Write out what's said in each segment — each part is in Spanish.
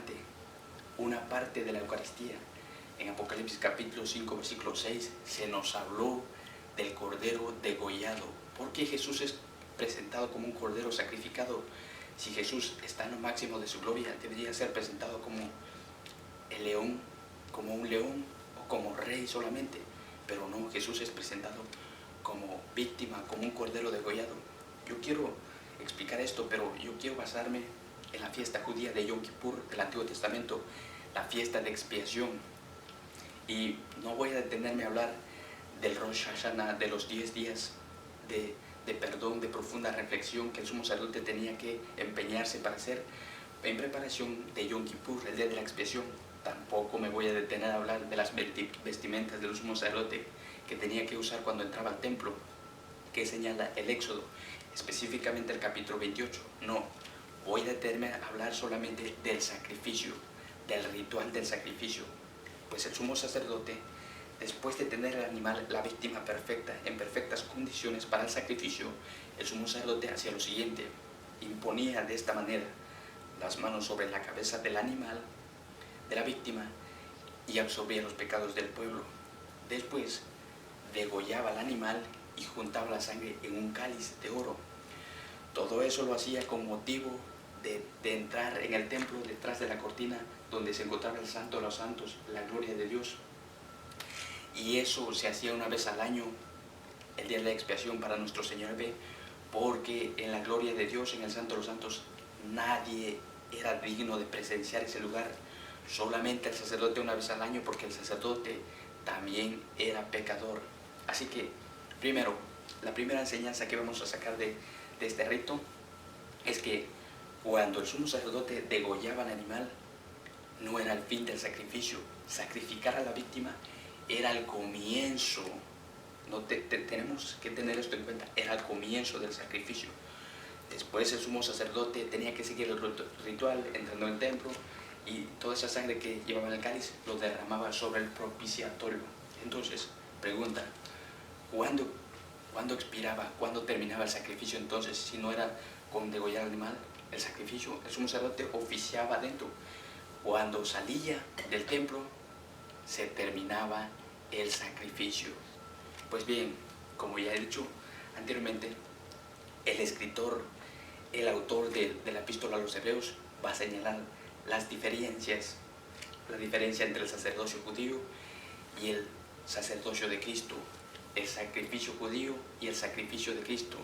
adelante una parte de la Eucaristía. En Apocalipsis capítulo 5, versículo 6, se nos habló del Cordero degollado. ¿Por qué Jesús es presentado como un Cordero sacrificado? Si Jesús está en lo máximo de su gloria, debería ser presentado como el león, como un león o como rey solamente. Pero no, Jesús es presentado como víctima, como un Cordero degollado. Yo quiero explicar esto, pero yo quiero basarme en la fiesta judía de Yom Kippur del Antiguo Testamento, la fiesta de expiación. Y no voy a detenerme a hablar del Rosh Hashanah, de los 10 días de perdón, de profunda reflexión que el sumo sacerdote tenía que empeñarse para hacer en preparación de Yom Kippur, el día de la expiación. Tampoco me voy a detener a hablar de las vestimentas del sumo sacerdote que tenía que usar cuando entraba al templo, que señala el Éxodo, específicamente el capítulo 28. No, voy a detenerme a hablar solamente del sacrificio, del ritual del sacrificio. Pues el sumo sacerdote, después de tener el animal, la víctima perfecta, en perfectas condiciones para el sacrificio, el sumo sacerdote hacía lo siguiente: imponía de esta manera las manos sobre la cabeza del animal, de la víctima, y absorbía los pecados del pueblo. Después degollaba al animal y juntaba la sangre en un cáliz de oro. Todo eso lo hacía con motivo de entrar en el templo, detrás de la cortina donde se encontraba el Santo de los Santos, la gloria de Dios. Y eso se hacía una vez al año, el día de la expiación para nuestro Señor B, porque en la gloria de Dios, en el Santo de los Santos, nadie era digno de presenciar ese lugar, solamente el sacerdote una vez al año, porque el sacerdote también era pecador. Así que, primero, la primera enseñanza que vamos a sacar de este rito es que cuando el sumo sacerdote degollaba al animal, no era el fin del sacrificio. Sacrificar a la víctima era el comienzo. No tenemos que tener esto en cuenta. Era el comienzo del sacrificio. Después el sumo sacerdote tenía que seguir el ritual, entrando en el templo, y toda esa sangre que llevaba en el cáliz lo derramaba sobre el propiciatorio. Entonces, pregunta, ¿cuándo expiraba? ¿Cuándo terminaba el sacrificio? Entonces, si no era con degollar al animal, el sacrificio, el sumo sacerdote oficiaba dentro. Cuando salía del templo, se terminaba el sacrificio. Pues bien, como ya he dicho anteriormente, el escritor, el autor de la epístola a los Hebreos va a señalar las diferencias, la diferencia entre el sacerdocio judío y el sacerdocio de Cristo, el sacrificio judío y el sacrificio de Cristo,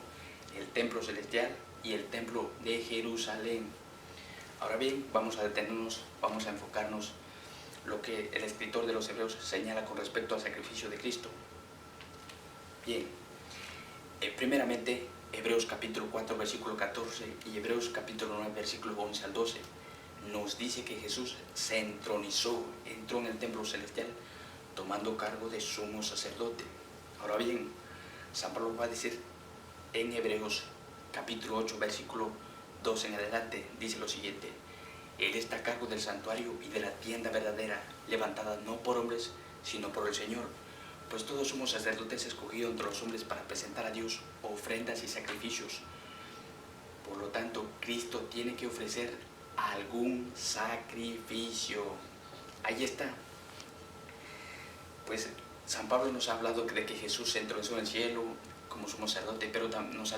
el templo celestial y el templo de Jerusalén. Ahora bien, vamos a detenernos, vamos a enfocarnos lo que el escritor de los Hebreos señala con respecto al sacrificio de Cristo. Bien, primeramente, Hebreos capítulo 4, versículo 14 y Hebreos capítulo 9, versículo 11 al 12, nos dice que Jesús se entronizó, entró en el templo celestial, tomando cargo de sumo sacerdote. Ahora bien, San Pablo va a decir en Hebreos capítulo 8, versículo 12 en adelante, dice lo siguiente: Él está a cargo del santuario y de la tienda verdadera, levantada no por hombres, sino por el Señor. Pues todos somos sacerdotes escogidos entre los hombres para presentar a Dios ofrendas y sacrificios. Por lo tanto, Cristo tiene que ofrecer algún sacrificio. Ahí está. Pues San Pablo nos ha hablado de que Jesús se entronizó en el cielo como sumo sacerdote, pero nos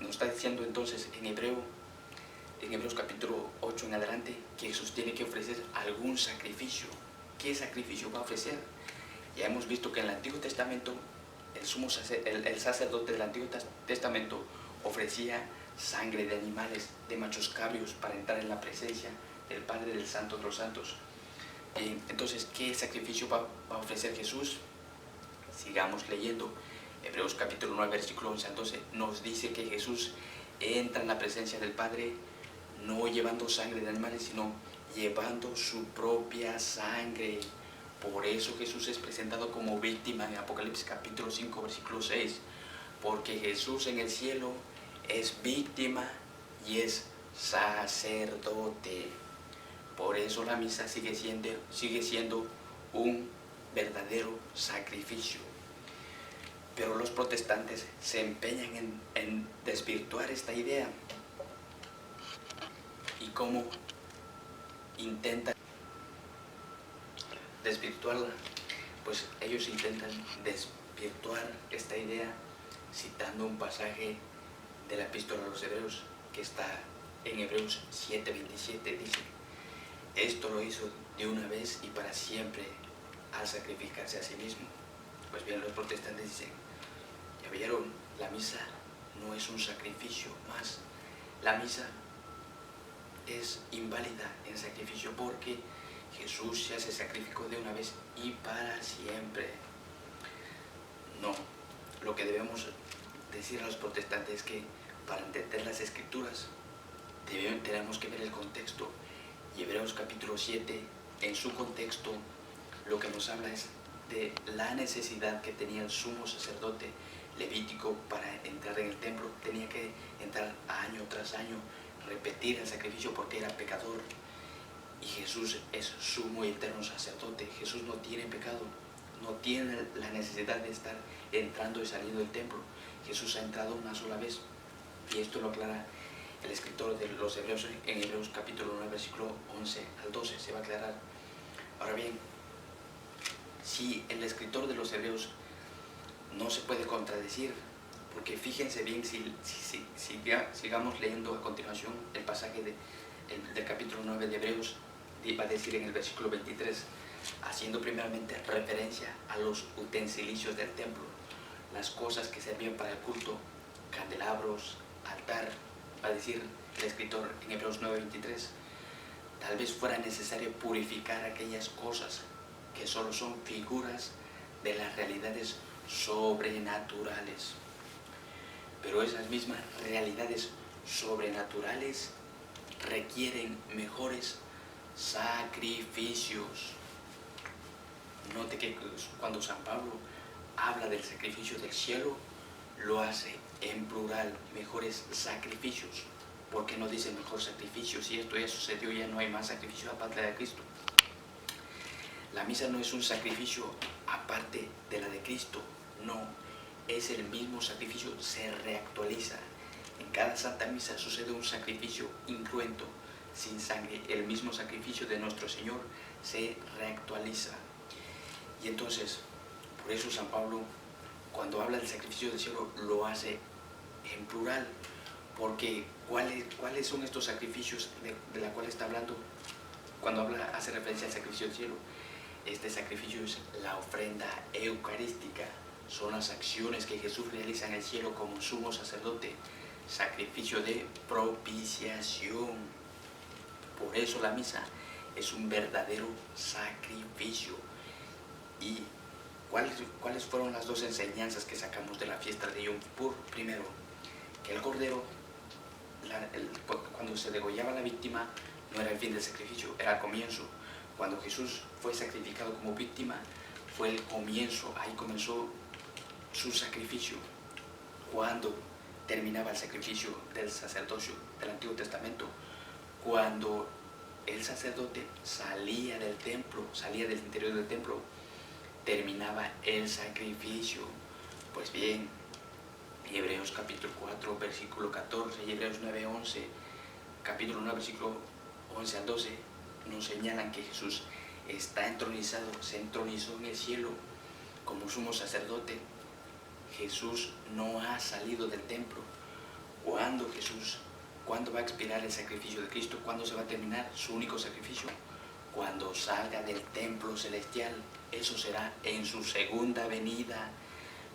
está diciendo entonces en Hebreos capítulo 8 en adelante, que Jesús tiene que ofrecer algún sacrificio. ¿Qué sacrificio va a ofrecer? Ya hemos visto que en el Antiguo Testamento, el sacerdote del Antiguo Testamento ofrecía sangre de animales, de machos cabríos, para entrar en la presencia del Padre del Santo de los Santos. Entonces, ¿qué sacrificio va a ofrecer Jesús? Sigamos leyendo. Hebreos capítulo 9, versículo 11 al 12, nos dice que Jesús entra en la presencia del Padre no llevando sangre de animales, sino llevando su propia sangre. Por eso Jesús es presentado como víctima en Apocalipsis capítulo 5, versículo 6, porque Jesús en el cielo es víctima y es sacerdote. Por eso la misa sigue siendo un verdadero sacrificio. Pero los protestantes se empeñan en desvirtuar esta idea. ¿Y cómo intentan desvirtuarla, pues ellos intentan desvirtuar esta idea citando un pasaje de la epístola a los Hebreos que está en Hebreos 7:27. Dice: esto lo hizo de una vez y para siempre al sacrificarse a sí mismo. Pues bien, los protestantes dicen: ya vieron, la misa no es un sacrificio más. La misa es inválida en sacrificio porque Jesús ya se sacrificó de una vez y para siempre. No, lo que debemos decir a los protestantes es que para entender las escrituras tenemos que ver el contexto. Y Hebreos capítulo 7, en su contexto, lo que nos habla es de la necesidad que tenía el sumo sacerdote levítico para entrar en el templo. Tenía que entrar año tras año, repetir el sacrificio porque era pecador. Y Jesús es sumo y eterno sacerdote. Jesús no tiene pecado, no tiene la necesidad de estar entrando y saliendo del templo. Jesús ha entrado una sola vez, y esto lo aclara el escritor de los Hebreos en Hebreos capítulo 9, versículo 11 al 12, se va a aclarar. Ahora bien, si el escritor de los Hebreos no se puede contradecir, porque fíjense bien, sigamos leyendo a continuación el pasaje del capítulo 9 de Hebreos, va a decir en el versículo 23, haciendo primeramente referencia a los utensilios del templo, las cosas que servían para el culto, candelabros, altar. Va a decir el escritor en Hebreos 9:23, tal vez fuera necesario purificar aquellas cosas que solo son figuras de las realidades sobrenaturales. Pero esas mismas realidades sobrenaturales requieren mejores sacrificios. Note que cuando San Pablo habla del sacrificio del cielo, lo hace en plural, mejores sacrificios. ¿Por qué no dice mejor sacrificio? Si esto ya sucedió, ya no hay más sacrificio aparte de Cristo. La misa no es un sacrificio aparte de la de Cristo, no, es el mismo sacrificio, se reactualiza. En cada Santa Misa sucede un sacrificio incruento, sin sangre. El mismo sacrificio de nuestro Señor se reactualiza. Y entonces, por eso San Pablo, cuando habla del sacrificio del cielo, lo hace en plural, porque ¿cuáles son estos sacrificios de la cual está hablando? Cuando hace referencia al sacrificio del cielo, este sacrificio es la ofrenda eucarística, son las acciones que Jesús realiza en el cielo como sumo sacerdote, sacrificio de propiciación. Por eso la misa es un verdadero sacrificio. ¿Y cuáles fueron las dos enseñanzas que sacamos de la fiesta de Yom Kippur? Primero, que el cordero, cuando se degollaba la víctima, no era el fin del sacrificio, era el comienzo. Cuando Jesús fue sacrificado como víctima, fue el comienzo, ahí comenzó su sacrificio. Cuando terminaba el sacrificio del sacerdocio del Antiguo Testamento, cuando el sacerdote salía del templo, salía del interior del templo, terminaba el sacrificio. Pues bien, Hebreos capítulo 4, versículo 14 y Hebreos 9:11, capítulo 9, versículo 11 al 12, nos señalan que Jesús está entronizado, se entronizó en el cielo como sumo sacerdote. Jesús no ha salido del templo. ¿Cuándo va a expirar el sacrificio de Cristo? ¿Cuándo se va a terminar su único sacrificio? Cuando salga del templo celestial. Eso será en su segunda venida.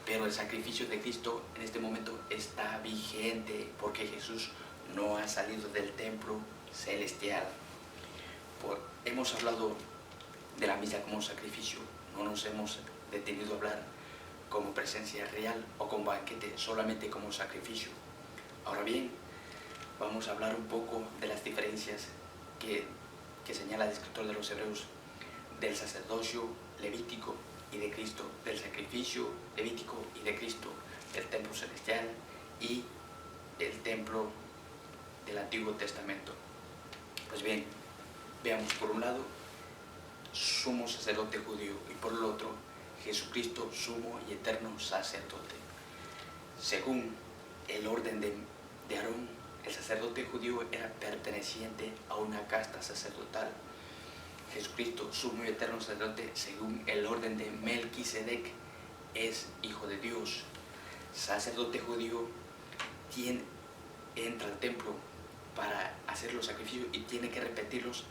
Pero el sacrificio de Cristo en este momento está vigente porque Jesús no ha salido del templo celestial. Hemos hablado de la misa como sacrificio, no nos hemos detenido a hablar como presencia real o como banquete, solamente como sacrificio. Ahora bien, vamos a hablar un poco de las diferencias que señala el escritor de los Hebreos del sacerdocio levítico y de Cristo, del sacrificio levítico y de Cristo, del templo celestial y el templo del Antiguo Testamento. Pues bien, veamos por un lado sumo sacerdote judío y por el otro Jesucristo sumo y eterno sacerdote. Según el orden de Aarón, el sacerdote judío era perteneciente a una casta sacerdotal. Jesucristo, sumo y eterno sacerdote, según el orden de Melquisedec, es hijo de Dios. Sacerdote judío, entra al templo para hacer los sacrificios y tiene que repetirlos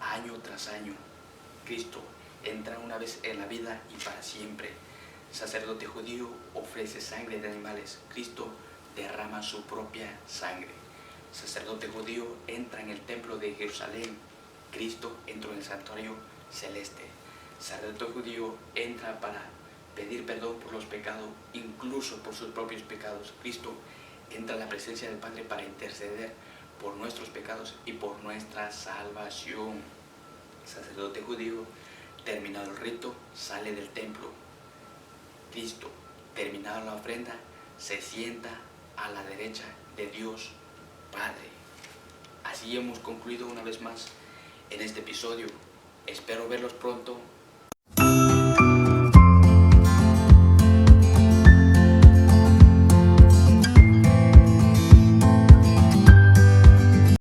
año tras año. Cristo entra una vez en la vida y para siempre. Sacerdote judío, ofrece sangre de animales. Cristo derrama su propia sangre. Sacerdote judío, entra en el templo de Jerusalén. Cristo entró en el santuario celeste. Sacerdote judío, entra para pedir perdón por los pecados, incluso por sus propios pecados. Cristo entra en la presencia del Padre para interceder por nuestros pecados y por nuestra salvación. Sacerdote judío, terminado el rito, sale del templo. Cristo, terminada la ofrenda, se sienta a la derecha de Dios Padre. Así hemos concluido una vez más en este episodio. Espero verlos pronto